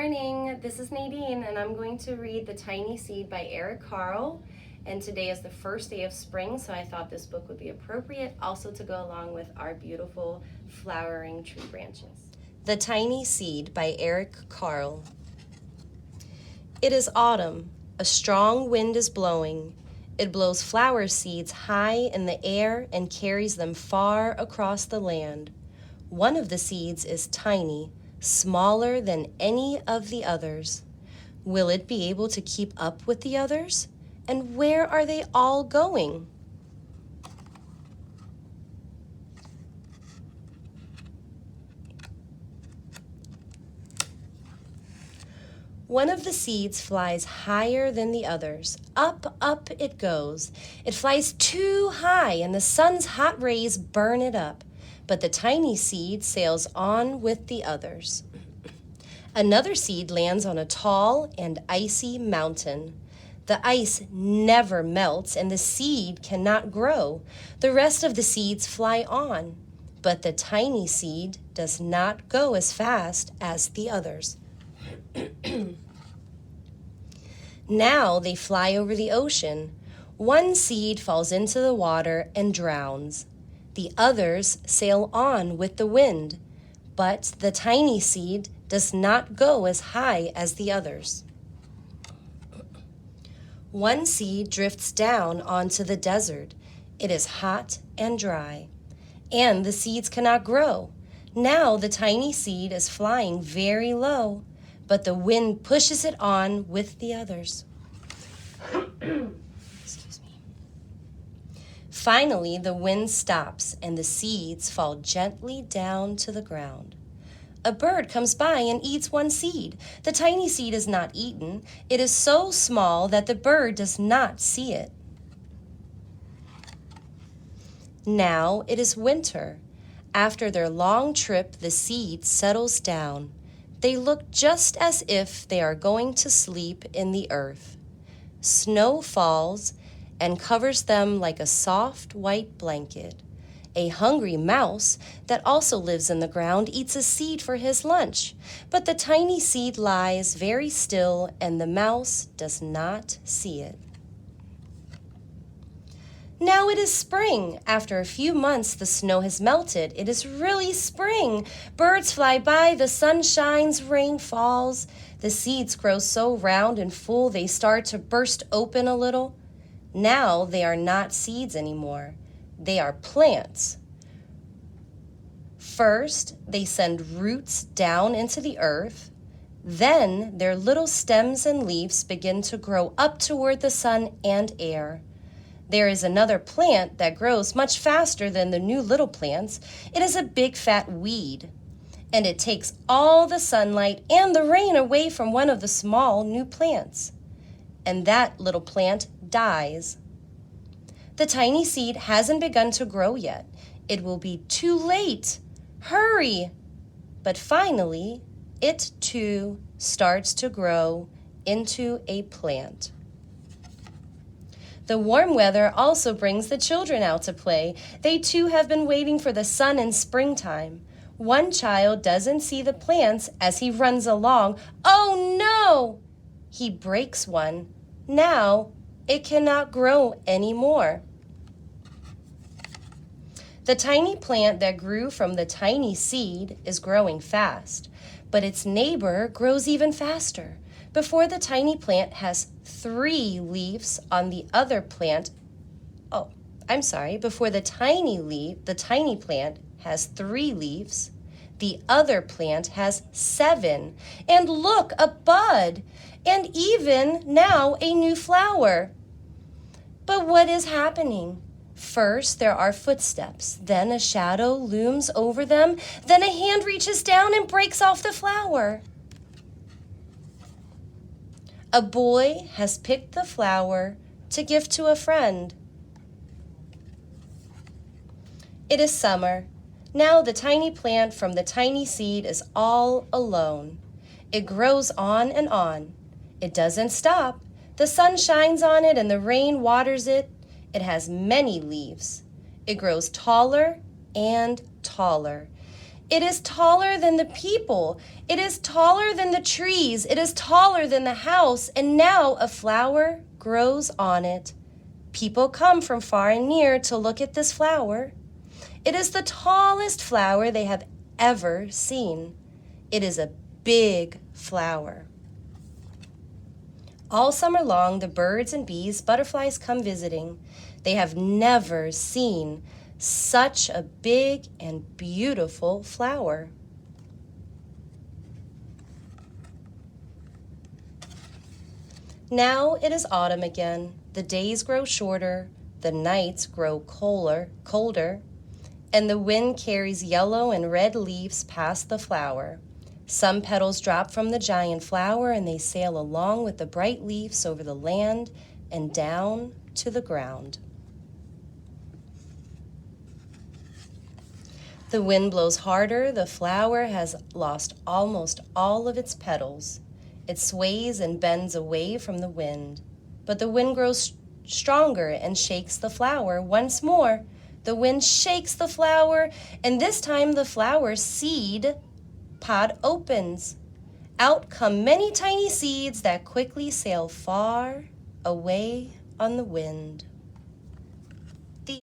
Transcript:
morning, this is Nadine and I'm going to read The Tiny Seed by Eric Carle. And today is the first day of spring, so I thought this book would be appropriate also to go along with our beautiful flowering tree branches. The Tiny Seed by Eric Carle. It is autumn. A strong wind is blowing. It blows flower seeds high in the air and carries them far across the land. One of the seeds is tiny, smaller than any of the others. Will it be able to keep up with the others? And where are they all going? One of the seeds flies higher than the others. Up, up it goes. It flies too high, and the sun's hot rays burn it up. But the tiny seed sails on with the others. Another seed lands on a tall and icy mountain. The ice never melts, and the seed cannot grow. The rest of the seeds fly on, but the tiny seed does not go as fast as the others. Now they fly over the ocean. One seed falls into the water and drowns. The others sail on with the wind, but the tiny seed does not go as high as the others. One seed drifts down onto the desert. It is hot and dry, and the seeds cannot grow. Now the tiny seed is flying very low, but the wind pushes it on with the others. Excuse me. Finally, the wind stops, and the seeds fall gently down to the ground. A bird comes by and eats one seed. The tiny seed is not eaten. It is so small that the bird does not see it. Now it is winter. After their long trip, the seed settles down. They look just as if they are going to sleep in the earth. Snow falls and covers them like a soft white blanket. A hungry mouse that also lives in the ground eats a seed for his lunch, but the tiny seed lies very still and the mouse does not see it. Now it is spring. After a few months, the snow has melted. It is really spring. Birds fly by, the sun shines, rain falls. The seeds grow so round and full they start to burst open a little. Now they are not seeds anymore. They are plants. First, they send roots down into the earth. Then their little stems and leaves begin to grow up toward the sun and air. There is another plant that grows much faster than the new little plants. It is a big fat weed, and it takes all the sunlight and the rain away from one of the small new plants. And that little plant dies. The tiny seed hasn't begun to grow yet. It will be too late. Hurry! But finally, it too starts to grow into a plant. The warm weather also brings the children out to play. They too have been waiting for the sun in springtime. One child doesn't see the plants as he runs along. Oh no! He breaks one. Now it cannot grow anymore. The tiny plant that grew from the tiny seed is growing fast, but its neighbor grows even faster. Before the tiny plant has 3 leaves on the other plant, before the tiny plant has 3 leaves, the other plant has 7. And look, a bud, and even now a new flower. But what is happening? First, there are footsteps, then a shadow looms over them, then a hand reaches down and breaks off the flower. A boy has picked the flower to give to a friend. It is summer. Now the tiny plant from the tiny seed is all alone. It grows on and on. It doesn't stop. The sun shines on it and the rain waters it. It has many leaves. It grows taller and taller. It is taller than the people. It is taller than the trees. It is taller than the house. And now a flower grows on it. People come from far and near to look at this flower. It is the tallest flower they have ever seen. It is a big flower. All summer long, the birds and bees, butterflies come visiting. They have never seen such a big and beautiful flower. Now it is autumn again. The days grow shorter, the nights grow colder, and the wind carries yellow and red leaves past the flower. Some petals drop from the giant flower and they sail along with the bright leaves over the land and down to the ground. The wind blows harder. The flower has lost almost all of its petals. It sways and bends away from the wind. But the wind grows stronger and shakes the flower once more. The wind shakes the flower, and this time the flower seed pod opens. Out come many tiny seeds that quickly sail far away on the wind.